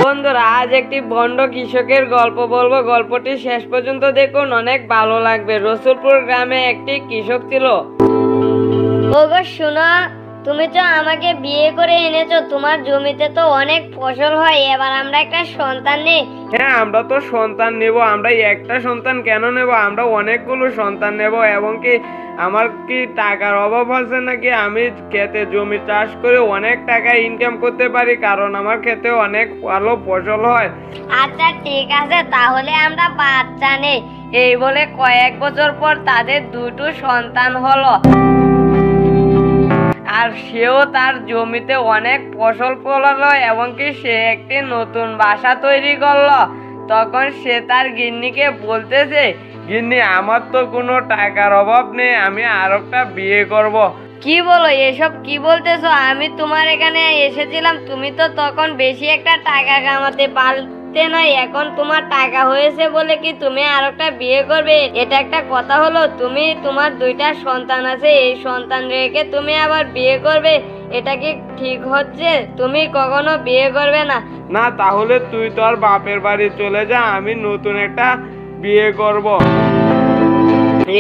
বন্ধুরা, আজ একটি ভণ্ড কৃষকের গল্প বলবো। গল্পটি শেষ পর্যন্ত দেখুন, অনেক ভালো লাগবে। রসুলপুর গ্রামে একটি কৃষক ছিল। ওগো শোনো, তুমি তো আমাকে বিয়ে করে এনেছো, তোমার জমিতে তো অনেক ফসল হয়, এবার আমরা একটা সন্তান নেই। হ্যাঁ, আমরা তো সন্তান নেব। আমরা একটা সন্তান কেন নেব, আমরা অনেকগুলো সন্তান নেব। এবং কি আমার কি টাকার অভাব আছে নাকি? আমি খেতে জমি চাষ করে অনেক টাকা ইনকাম করতে পারি, কারণ আমার খেতে অনেক ভালো ফসল হয়। আচ্ছা ঠিক আছে, তাহলে আমরা বাচ্চা নেই। এই বলে কয়েক বছর পর তাদের দুটো সন্তান হলো। আর সেও তার জমিতে অনেক ফসল ফলালো এবং কি সে একটি নতুন বাসা তৈরি করলো। তখন সে তার গিন্নিকে বলতেছে, গিন্নি, আমার তো কোনো টাকার অভাব নেই, আমি আর একটা বিয়ে করব। কি বলো এসব, কি বলতেছো? আমি তোমার এখানে এসেছিলাম, তুমি তো তখন বেশি একটা টাকা কামাতে পারতে নয়, এখন তোমার টাকা হয়েছে বলে কি তুমি আর একটা বিয়ে করবে? এটা একটা কথা হলো? তুমি তোমার দুইটা সন্তান আছে, এই সন্তান রেখে তুমি আবার বিয়ে করবে? এটা কি ঠিক হচ্ছে? তুমি কখনো বিয়ে করবে না। না, তাহলে তুই তোর বাপের বাড়ি চলে যা, আমি নতুন একটা বিয়ে করব।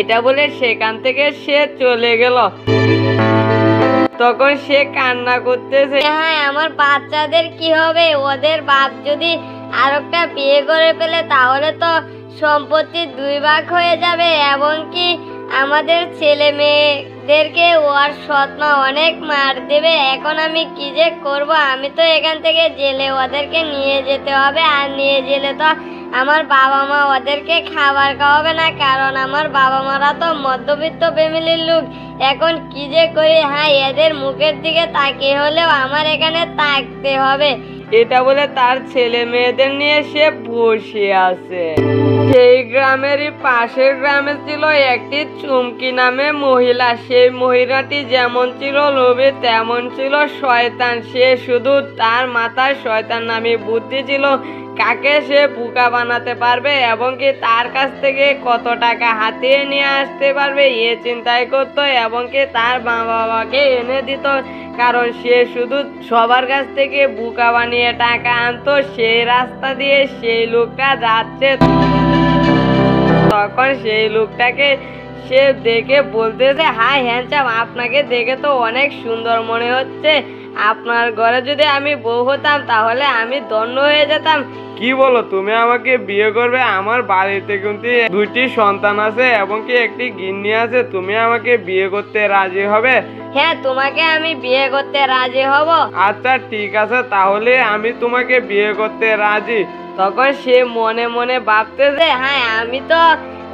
এটা বলে সেখান থেকে সে চলে গেল। তখন সে কান্না করতেছে। হ্যাঁ, আমার বাচ্চাদের কি হবে? ওদের বাপ যদি আর একটা বিয়ে করে ফেলে তাহলে তো সম্পত্তি দুই ভাগ হয়ে যাবে, এবং কি আমাদের ছেলে মেয়েদেরকে ওর সৎ মা অনেক মার দেবে। এখন আমি কি যে করব? আমি তো এখান থেকে জেলে ওদেরকে নিয়ে যেতে হবে, আর নিয়ে গেলে তো আমার বাবা মা ওদেরকে খাবার খাওয়াবে না, কারণ আমার বাবা মারা তো মধ্যবিত্ত ফ্যামিলির লোক। এখন কি যে করি? হ্যাঁ, এদের মুখের দিকে তাকিয়ে হলেও আমার এখানে থাকতে হবে। এটা বলে তার ছেলে মেয়েদের নিয়ে সে বসে আছে। সেই গ্রামেরই পাশের গ্রামে ছিল একটি চুমকি নামে মহিলা। সেই মহিলাটি যেমন ছিল লোভী, তেমন ছিল শয়তান। সে শুধু তার মাথায় শয়তান নামে বুদ্ধি ছিল, কাকে সে বোকা বানাতে পারবে এবং কি তার কাছ থেকে কত টাকা হাতিয়ে নিয়ে আসতে পারবে এ চিন্তাই করতো, এবং কি তার মা বাবাকে এনে দিত, কারণ সে শুধু সবার কাছ থেকে বোকা বানিয়ে টাকা আনতো। সেই রাস্তা দিয়ে সেই লোকটা যাচ্ছে, তখন সেই লোকটাকে সে দেখে বলতেছে, হাই হ্যান্ডসাম, আপনাকে দেখে তো অনেক সুন্দর মনে হচ্ছে। আপনার ঘরে যদি আমি বউ হতাম তাহলে আমি ধন্য হয়ে যেতাম। কি বলো, তুমি আমাকে বিয়ে করবে? আমার বাড়িতে কিন্তু দুইটি সন্তান আছে এবং কি একটি গিন্নি আছে, তুমি আমাকে বিয়ে করতে রাজি হবে? হ্যাঁ, তোমাকে আমি বিয়ে করতে রাজি হব। আচ্ছা ঠিক আছে, তাহলে আমি তোমাকে বিয়ে করতে রাজি। তখন সে মনে মনে ভাবতেছে, হ্যাঁ, আমি তো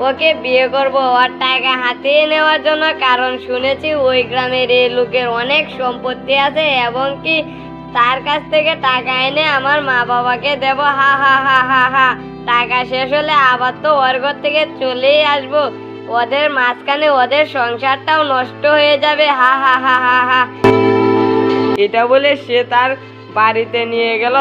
ওকে বিয়ে করব ওর টাকা হাতিয়ে নেওয়ার জন্য, কারণ শুনেছি ওই গ্রামের এই লোকের অনেক সম্পত্তি আছে, এবং কি তার কাছ থেকে টাকা এনে আমার মা বাবাকে দেব। হা হা হা হা হা, টাকা শেষ হলে আবার তো ওর ঘর থেকে চলেই আসবো, ওদের মাঝখানে ওদের সংসারটাও নষ্ট হয়ে যাবে। হা হা হা হা হা। এটা বলে সে তার বাড়িতে নিয়ে গেল।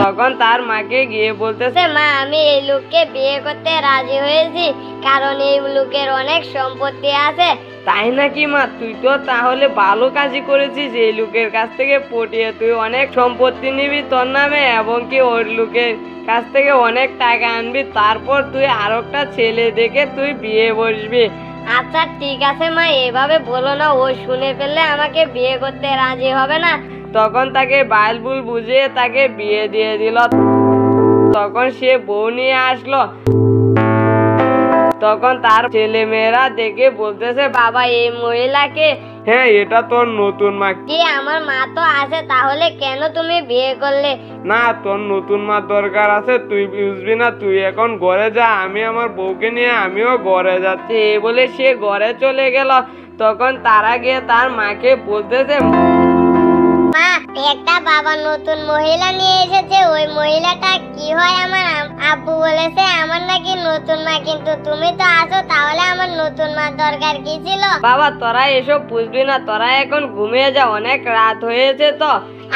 তখন তার মাকে গিয়ে বলতেছে, মা, আমি এই লোককে বিয়ে করতে রাজি হয়েছি, কারণ এই লোকের অনেক সম্পত্তি আছে। তাই নাকি মা? তুই তো তাহলে ভালো কাজই করেছিস। এই লোকের কাছ থেকে পটিয়ে তুই অনেক সম্পত্তি নিবি তোর নামে, এবং কি ওই লোকের কাছ থেকে অনেক টাকা আনবি, তারপর তুই আর একটা ছেলে দেখে তুই বিয়ে বসবি। আচ্ছা ঠিক আছে মা, এভাবে বলো না, ও শুনে ফেললে আমাকে বিয়ে করতে রাজি হবে না। তখন তাকে বালবুল বুঝিয়ে তাকে বিয়ে দিয়ে দিল। তখন সে বউ নিয়ে আসলো। তখন তার ছেলে মেয়েরা দেখে বলতেছে, বাবা, এই মহিলাকে? হ্যাঁ, এটা তোর নতুন মা। কি, আমার মা তো আছে, তাহলে কেন তুমি বিয়ে করলে? না, তোর নতুন মা দরকার আছে, তুই বুঝবি না। তুই এখন ঘরে যা, আমি আমার বউকে নিয়ে আমিও ঘরে যাচ্ছি। এই বলে সে ঘরে চলে গেল। তখন তারা গিয়ে তার মাকে বলতেছে, মা, একটা বাবা নতুন মহিলা নিয়ে এসেছে, ওই মহিলাটা কি হয়? আমার আব্বু বলেছে আমার নাকি নতুন মা, কিন্তু তুমি তো আছো, তাহলে আমার নতুন মা দরকার কি ছিল? বাবা, তোরা এসব বুঝবি না, তোরা এখন ঘুমিয়ে যা, অনেক রাত হয়েছে তো।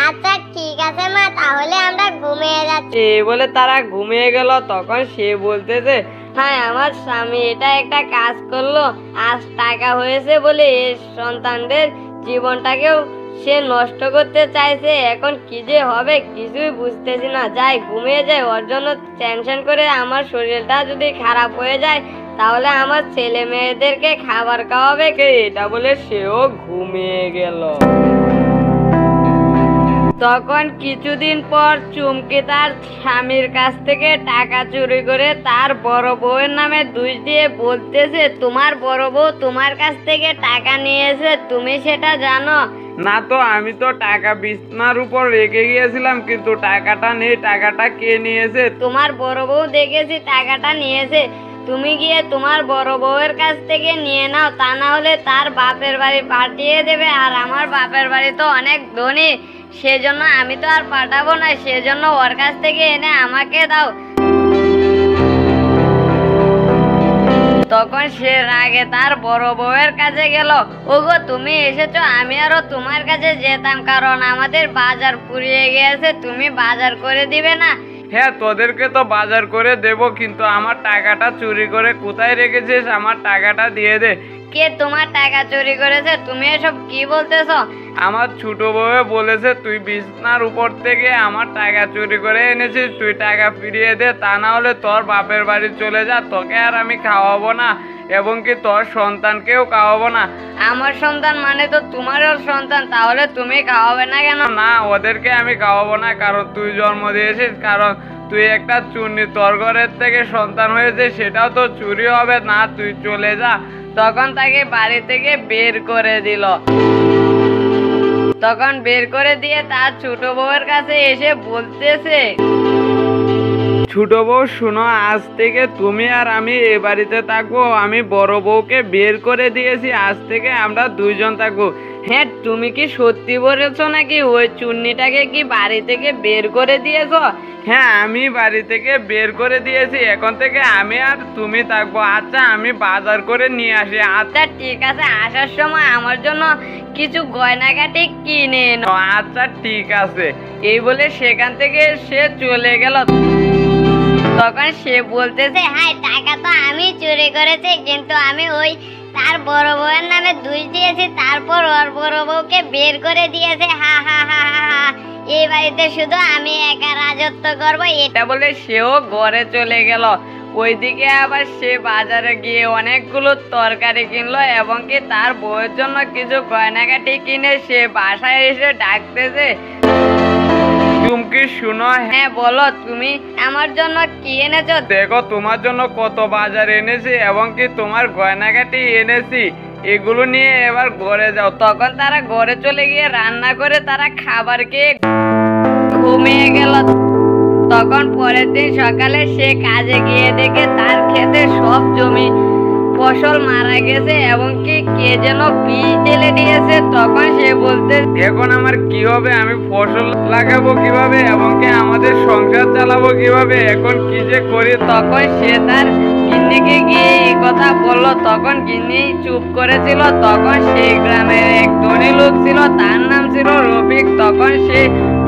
আচ্ছা ঠিক আছে মা, তাহলে আমরা ঘুমিয়ে যাচ্ছি। এই বলে তারা ঘুমিয়ে গেল। তখন সে বলতেছে, হ্যাঁ, আমার স্বামী এটা একটা কাজ করলো, আজ টাকা হয়েছে বলে এই সন্তানদের জীবনটাকেও সে নষ্ট করতে চাইছে। এখন কি যে হবে কিছুই বুঝতেছি না। যাই ঘুমিয়ে যাই, ওর জন্য টেনশন করে আমার শরীরটা যদি খারাপ হয়ে যায় তাহলে আমার ছেলে মেয়েদেরকে খাবার খাওয়াবে কে? এটা বলে সেও ঘুমিয়ে গেল। তখন কিছুদিন পর চুমকি তার স্বামীর কাছ থেকে টাকা চুরি করে তার বড় বউয়ের নামে দোষ দিয়ে বলতেছে, তোমার বড় বউ তোমার কাছ থেকে টাকা নিয়েছে, তুমি সেটা জানো? না তো, আমি তো টাকা বিছনার উপর রেখে গিয়েছিলাম, কিন্তু টাকাটা নেই। টাকাটা কে নিয়েছে? তোমার বড় বউ দেখেছি টাকাটা নিয়েছে। তুমি গিয়ে তোমার বড় বউয়ের কাছ থেকে নিয়ে নাও, তা না হলে তার বাপের বাড়ি পাঠিয়ে দেবে। আর আমার বাপের বাড়ি তো অনেক ধনী, সেজন্য আমি তো আর পাঠাবো না, সেজন্য ওর কাছ থেকে এনে আমাকে দাও। তখন সে রাগে তার বড় বউয়ের কাছে গেল, ওগো তুমি এসেছো, আমি আরো তোমার কাছে যেতাম, কারণ আমাদের বাজার ফুরিয়ে গিয়েছে, তুমি বাজার করে দিবে না? হ্যাঁ, তোদেরকে তো বাজার করে দেব, কিন্তু আমার টাকাটা চুরি করে কোথায় রেখেছিস? আমার টাকাটা দিয়ে দে। কে তোমার টাকা চুরি করেছে? তুমি এসব কি বলতেছো? আমার ছোট বউ বলেছে তুই বিছনার উপর থেকে আমার টাকা চুরি করে এনেছিস, তুই টাকা ফিরিয়ে দে, তা না হলে তোর বাপের বাড়ি চলে যা, তোকে আর আমি খাওয়াবো না, এবং কি তোর সন্তানকেও খাওয়াবো না। আমার সন্তান মানে তো তোমারও সন্তান, তাহলে তুমি খাওয়াবে না কেন? না, ওদেরকে আমি খাওয়াবো না, কারণ তুই জন্ম দিয়েছিস, কারণ তুই একটা চুন্নি, তোর ঘরের থেকে সন্তান হয়েছে, সেটাও তো চুরি হবে না, তুই চলে যা। তখন তাকে বাড়ি থেকে বের করে দিল। তখন বের করে দিয়ে তার ছোট বউয়ের কাছে এসে বলতেছে, ছোট বউ শোনো, আজ থেকে তুমি আর আমি এ বাড়িতে থাকবো। আমি বড় বউকে বের করে দিয়েছি, আজ থেকে আমরা দুইজন থাকবো। হ্যাঁ, তুমি কি সত্যি বলেছো নাকি? ওই চুন্নিটাকে কি বাড়ি থেকে বের করে দিয়েছো? হ্যাঁ, আমি বাড়ি থেকে বের করে দিয়েছি, এখন থেকে আমি আর তুমি থাকবো। আচ্ছা, আমি বাজার করে নিয়ে আসি। আচ্ছা ঠিক আছে, আসার সময় আমার জন্য কিছু গয়নাগাটি কিনে এনো। আচ্ছা ঠিক আছে। এই বলে সেখান থেকে সে চলে গেল। তখন সে বলতেছে, হ্যাঁ টাকা তো আমি চুরি করেছি, কিন্তু আমি ওই তার বড় বউয়ের নামে দোষ দিয়েছি, তারপর ওর বড় বউকে বের করে দিয়েছে। হা হা হা হা হা, এই বাড়িতে শুধু আমি একা রাজত্ব করবো। এটা বলে সেও ঘরে চলে গেল। ওইদিকে আবার সে বাজারে গিয়ে অনেকগুলো তরকারি কিনলো, এবং কি তার বউয়ের জন্য কিছু গয়নাগাটি কিনে সে বাসায় এসে ডাকতেছে, চুমকি শুনো। হ্যাঁ বলো, তুমি আমার জন্য কি এনেছো? দেখো তোমার জন্য কত বাজার এনেছি, এবং কি তোমার গয়নাগাটি এনেছি, এগুলো নিয়ে এবার ঘরে যাও। তখন তারা ঘরে চলে গিয়ে রান্না করে তারা খাবার খেয়ে ঘুমিয়ে গেল। তখন পরের দিন সকালে সে কাজে গিয়ে দেখে তার ক্ষেতে সব জমি ফসল মারা গেছে, এবং কি কে যেন বীজ ঢেলে দিয়েছে। তখন সে বলতে, এখন আমার কি হবে? আমি ফসল লাগাবো কিভাবে, এবং কি আমাদের সংসার চালাবো কিভাবে? এখন কি যে করি? তখন সে তার গিন্নিকে গিয়ে এই কথা বলল। তখন গিন্নি চুপ করেছিল। তখন সেই গ্রামের এক ধনী লোক ছিল, তার নাম ছিল রফিক। তখন সে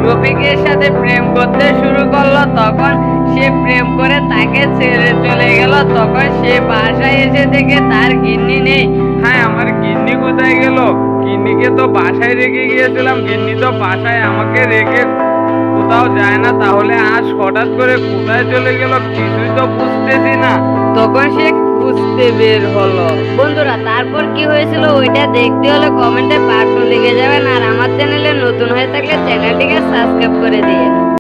রফিকের সাথে প্রেম করতে শুরু করলো। তখন সে প্রেম করে তাকে ছেড়ে চলে গেল। তখন সে বাসায় এসে দেখে তার গিন্নি নেই। হ্যাঁ, আমার গিন্নি কোথায় গেল? গিন্নিকে তো বাসায় রেখে গিয়েছিলাম, গিন্নি তো বাসায় আমাকে রেখে কোথাও যায় না, তাহলে আজ হঠাৎ করে কোথায় চলে গেল কিছুই তো বুঝতেছি না। তখন সে খুঁজতে বের হলো। বন্ধুরা, তারপর কি হয়েছিল ওইটা দেখতে হলে কমেন্টে পার্ট লিখে যাবেন, আর আমার চ্যানেলে নতুন হয়ে থাকলে চ্যানেলটিকে সাবস্ক্রাইব করে দিন।